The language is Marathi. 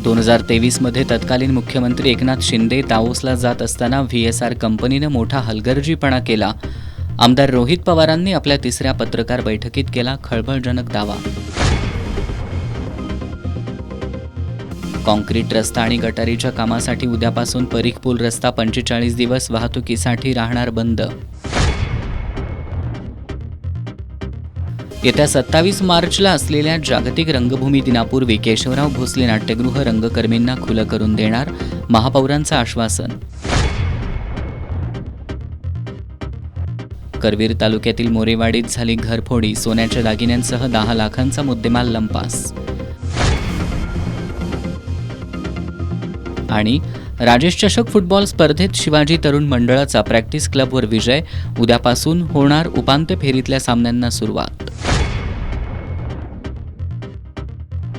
2023 मध्ये तत्कालीन मुख्यमंत्री एकनाथ शिंदे दावोसला जात असताना व्हीएसआर कंपनीनं मोठा हलगर्जीपणा केला. आमदार रोहित पवारांनी आपल्या तिसऱ्या पत्रकार बैठकीत केला खळबळजनक दावा. काँक्रीट रस्ता आणि गटारीच्या कामासाठी उद्यापासून परीख पूल रस्ता 45 दिवस वाहतुकीसाठी राहणार बंद. येत्या 27 मार्चला असलेल्या जागतिक रंगभूमी दिनापूर्वी केशवराव भोसले नाट्यगृह रंगकर्मींना खुलं करून देणार, महापौरांचं आश्वासन. करवीर तालुक्यातील मोरेवाडीत झाली घरफोडी, सोन्याच्या दागिन्यांसह 10 लाखांचा मुद्देमाल लंपास. आणि राजेश चषक फुटबॉल स्पर्धेत शिवाजी तरुण मंडळाचा प्रॅक्टिस क्लबवर विजय, उद्यापासून होणार उपांत्य फेरीतल्या सामन्यांना सुरुवात.